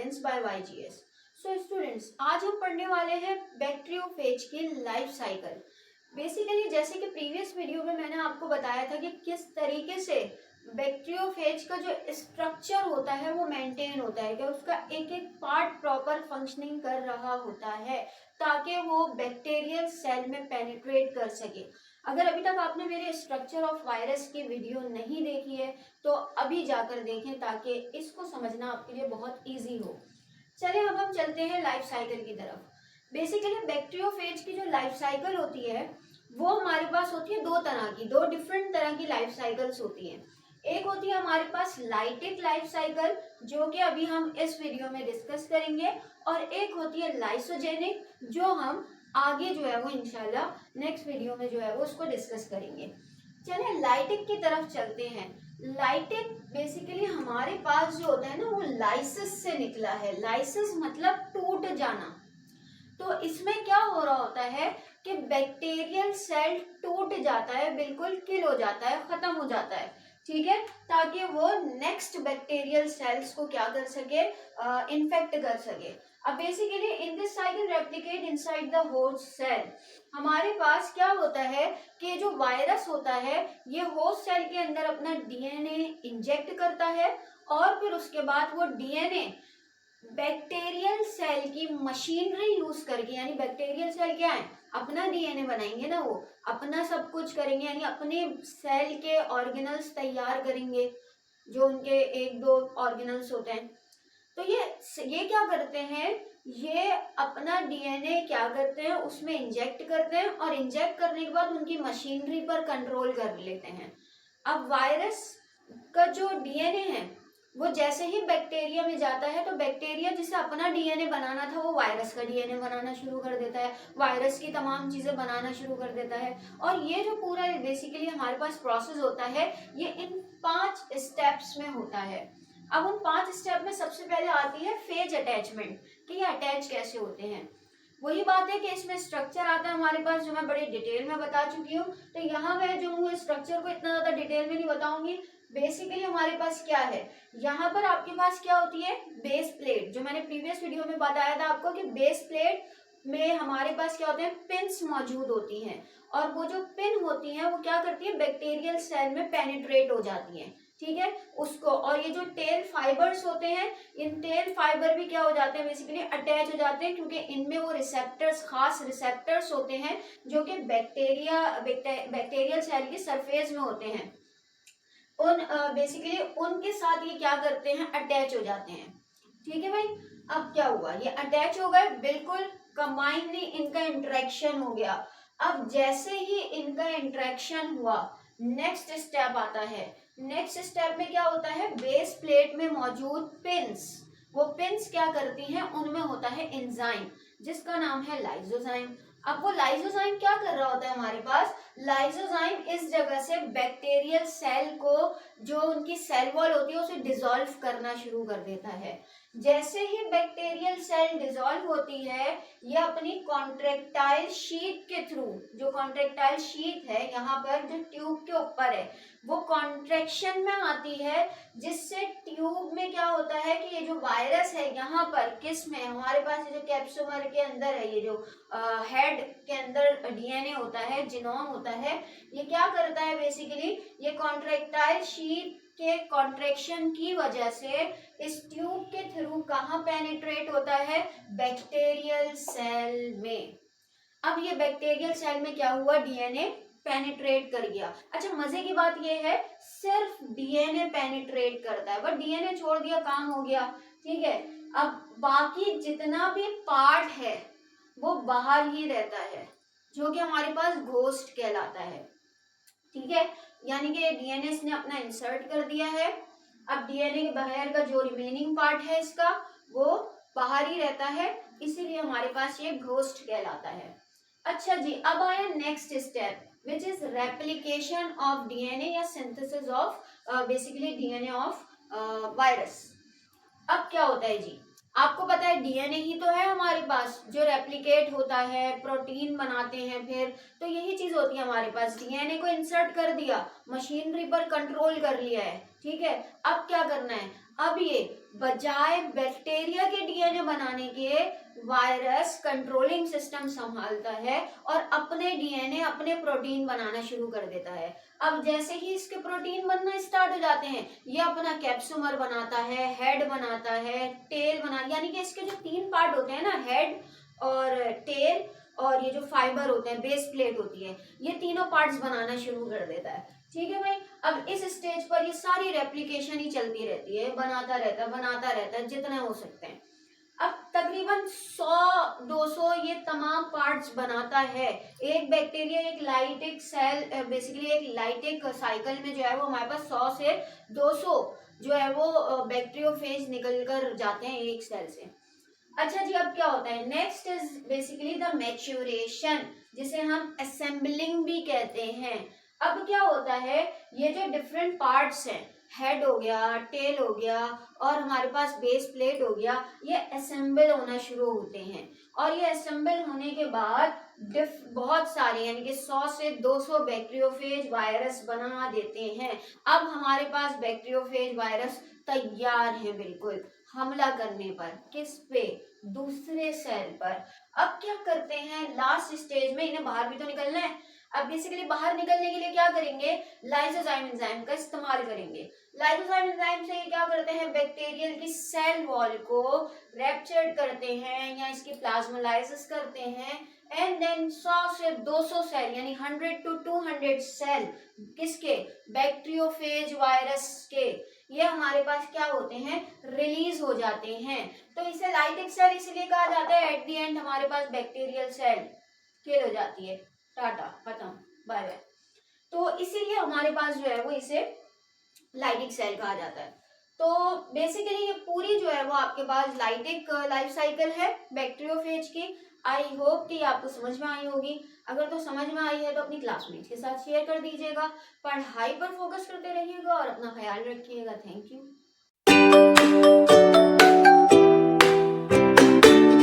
Guidance bye YGS। So students, आज हम पढ़ने वाले हैं बैक्टीरियोफेज की लाइफ साइकिल। बेसिकली जैसे कि प्रीवियस वीडियो में मैंने आपको बताया था कि किस तरीके से बैक्टीरियोफेज का जो स्ट्रक्चर होता है वो मेंटेन होता है, कि उसका एक एक पार्ट प्रॉपर फंक्शनिंग कर रहा होता है ताकि वो बैक्टीरियल सेल में पेनिट्रेट कर सके। अगर अभी तक आपने मेरे स्ट्रक्चर ऑफ वायरस की वीडियो नहीं देखी है तो अभी जाकर देखें ताकि इसको समझना आपके लिए बहुत इजी हो। चलिए अब हम चलते हैं लाइफ साइकिल की तरफ। बेसिकली बैक्टीरियोफेज की जो लाइफ साइकिल होती है वो हमारे पास होती है दो डिफरेंट तरह की लाइफ साइकिल्स होती हैं। एक होती है हमारे पास लाइटिक लाइफ साइकिल, जो कि अभी हम इस वीडियो में डिस्कस करेंगे, और एक होती है लाइसोजेनिक, जो हम आगे जो है वो इंशाल्लाह नेक्स्ट वीडियो में जो है वो उसको डिस्कस करेंगे। चलिए लाइटिक की तरफ चलते हैं। लाइटिक बेसिकली हमारे पास जो होता है ना वो लाइसिस से निकला है। लाइसिस मतलब टूट जाना। तो इसमें क्या हो रहा होता है कि बैक्टीरियल सेल टूट जाता है, बिल्कुल किल हो जाता है, खत्म हो जाता है, ठीक है, ताकि वो नेक्स्ट बैक्टीरियल सेल्स को क्या कर सके, इन्फेक्ट कर सके। अब basically in this cycle replicate inside the host cell. हमारे पास क्या होता है कि जो वायरस होता है ये होस्ट सेल के अंदर अपना डीएनए इंजेक्ट करता है और फिर उसके बाद वो डीएनए बैक्टीरियल सेल की मशीनरी यूज करके, यानी बैक्टीरियल सेल क्या है, अपना डीएनए बनाएंगे ना, वो अपना सब कुछ करेंगे, यानी अपने सेल के ऑर्गेनल्स तैयार करेंगे, जो उनके एक दो ऑर्गेनल्स होते हैं। तो ये क्या करते हैं, ये अपना डीएनए क्या करते हैं उसमें इंजेक्ट करते हैं और इंजेक्ट करने के बाद उनकी मशीनरी पर कंट्रोल कर लेते हैं। अब वायरस का जो डीएनए है वो जैसे ही बैक्टीरिया में जाता है तो बैक्टीरिया जिसे अपना डीएनए बनाना था वो वायरस का डीएनए बनाना शुरू कर देता है, वायरस की तमाम चीजें बनाना शुरू कर देता है। और ये जो पूरा बेसिकली हमारे पास प्रोसेस होता है ये इन 5 स्टेप्स में होता है। अब उन 5 स्टेप में सबसे पहले आती है फेज अटैचमेंट, कि ये अटैच कैसे होते हैं। वही बात है कि इसमें स्ट्रक्चर आता है हमारे पास, जो मैं बड़े डिटेल में बता चुकी हूँ, तो यहाँ मैं जो हूँ स्ट्रक्चर को इतना ज्यादा डिटेल में नहीं बताऊंगी। बेसिकली हमारे पास क्या है, यहाँ पर आपके पास क्या होती है, बेस प्लेट, जो मैंने प्रीवियस वीडियो में बताया था आपको कि बेस प्लेट में हमारे पास क्या होते हैं, पिन्स मौजूद होती हैं, और वो जो पिन होती हैं वो क्या करती है, बैक्टीरियल सेल में पेनिट्रेट हो जाती हैं, ठीक है, उसको। और ये जो टेल फाइबर्स होते हैं, इन टेल फाइबर भी क्या हो जाते हैं, बेसिकली अटैच हो जाते हैं, क्योंकि इनमें वो रिसेप्टर्स, खास रिसेप्टर्स होते हैं जो कि बैक्टीरियल सेल की सरफेस में होते हैं। बेसिकली उनके साथ ये क्या करते हैं, अटैच हो जाते हैं, ठीक है भाई। अब क्या हुआ, ये अटैच हो गए, बिल्कुल कंबाइनली इनका इंटरेक्शन हो गया। अब जैसे ही इनका इंटरेक्शन हुआ नेक्स्ट स्टेप आता है। नेक्स्ट स्टेप में क्या होता है, बेस प्लेट में मौजूद पिन्स, वो पिन्स क्या करती हैं, उनमें होता है एंजाइम जिसका नाम है लाइसोजाइम। अब वो लाइसोजाइम क्या कर रहा होता है हमारे पास, लाइसोजाइम इस जगह से बैक्टीरियल सेल को, जो उनकी सेल वॉल होती है, उसे डिसॉल्व करना शुरू कर देता है। जैसे ही बैक्टीरियल सेल डिसॉल्व होती है, ये अपनी कॉन्ट्रेक्टाइल शीट के थ्रू, जो कॉन्ट्रेक्टाइल शीट है यहाँ पर जो ट्यूब के ऊपर है, वो कॉन्ट्रैक्शन में आती है, जिससे ट्यूब में क्या होता है कि ये जो वायरस है यहाँ पर किस में हमारे पास, ये जो कैप्सुमर के अंदर है, ये जो हेड के अंदर डीएनए होता है, जीनोम होता है, ये क्या करता है, बेसिकली ये कॉन्ट्रैक्टाइल शीट के कॉन्ट्रैक्शन की वजह से इस ट्यूब के थ्रू कहाँ पेनिट्रेट होता है, बैक्टीरियल सेल में। अब ये बैक्टीरियल सेल में क्या हुआ, डीएनए पेनिट्रेट कर गया। अच्छा, मजे की बात ये है सिर्फ डीएनए पेनिट्रेट करता है, बट डीएनए छोड़ दिया, काम हो गया, ठीक है। अब बाकी जितना भी पार्ट है वो बाहर ही रहता है, जो कि हमारे पास घोस्ट कहलाता है, ठीक है। यानी कि डीएनए ने अपना इंसर्ट कर दिया है, अब डीएनए के बाहर का जो रिमेनिंग पार्ट है इसका वो बाहर ही रहता है, इसीलिए हमारे पास ये घोस्ट कहलाता है। अच्छा जी, अब आया next step which is replication of DNA या synthesis of basically DNA of virus. अब क्या होता है जी, आपको पता है डीएनए ही तो है हमारे पास जो रेप्लिकेट होता है, प्रोटीन बनाते हैं, फिर तो यही चीज होती है हमारे पास। डीएनए को इंसर्ट कर दिया, मशीनरी पर कंट्रोल कर लिया है, ठीक है। अब क्या करना है, अब ये बजाय बैक्टीरिया के डीएनए बनाने के वायरस कंट्रोलिंग सिस्टम संभालता है और अपने डीएनए अपने प्रोटीन बनाना शुरू कर देता है। अब जैसे ही इसके प्रोटीन बनना स्टार्ट हो जाते हैं, ये अपना कैप्सुमर बनाता है, हेड बनाता है, टेल बना, यानी कि इसके जो 3 पार्ट होते हैं ना, हेड और टेल और ये जो फाइबर होते हैं, बेस प्लेट होती है, ये तीनों पार्ट्स बनाना शुरू कर देता है। ठीक है भाई। अब इस स्टेज पर ये सारी रेप्लिकेशन ही चलती रहती है, बनाता रहता है जितने हो सकते हैं। अब तकरीबन 100-200 ये तमाम पार्ट्स बनाता है। एक बैक्टीरिया एक लाइटिक सेल, बेसिकली एक लाइटिक साइकिल में जो है वो हमारे पास 100 से 200 जो है वो बैक्टीरियोफेज निकल कर जाते हैं एक सेल से। अच्छा जी, अब क्या होता है, next is basically the maturation, जिसे हम असेंबलिंग भी कहते हैं। अब क्या होता है, ये जो डिफरेंट पार्ट्स हैं, हेड हो गया, टेल हो गया और हमारे पास बेस प्लेट हो गया, ये असेंबल होना शुरू होते हैं। और ये असेंबल होने के बाद बहुत सारे यानी कि 100 से 200 बैक्टीरियोफेज वायरस बना देते हैं। अब हमारे पास बैक्टीरियोफेज वायरस तैयार है बिल्कुल हमला करने पर। किस पे? दूसरे सेल पर। अब क्या करते हैं, लास्ट स्टेज में इन्हें बाहर भी तो निकलना है। अब बेसिकली बाहर निकलने के लिए क्या करेंगे, लाइसोजाइम एंजाइम का इस्तेमाल करेंगे। लाइसोजाइम एंजाइम से ये क्या करते हैं, बैक्टीरियल की सेल वॉल को रैप्चर्ड करते हैं या इसकी प्लाज्मोलाइसिस करते हैं एंड देन 100 से 200 सेल यानी 100 to 200 सेल किसके, बैक्टीरियोफेज वायरस के, ये हमारे पास क्या होते हैं, रिलीज हो जाते हैं। तो इसे लाइटिक सेल इसलिए कहा जाता है। एट द एंड हमारे पास बैक्टीरियल सेल किल हो जाती है, टाटा खत्म, बाय बाय। तो इसीलिए हमारे पास जो है वो इसे लाइटिक सेल कहा जाता है। तो बेसिकली ये पूरी जो है वो आपके पास लाइटिक लाइफ साइकिल है बैक्टीरियोफेज की। आई होप कि आपको समझ में आई होगी। अगर तो समझ में आई है तो अपनी क्लासमेट के साथ शेयर कर दीजिएगा। पढ़ाई पर फोकस करते रहिएगा और अपना ख्याल रखिएगा। Thank you.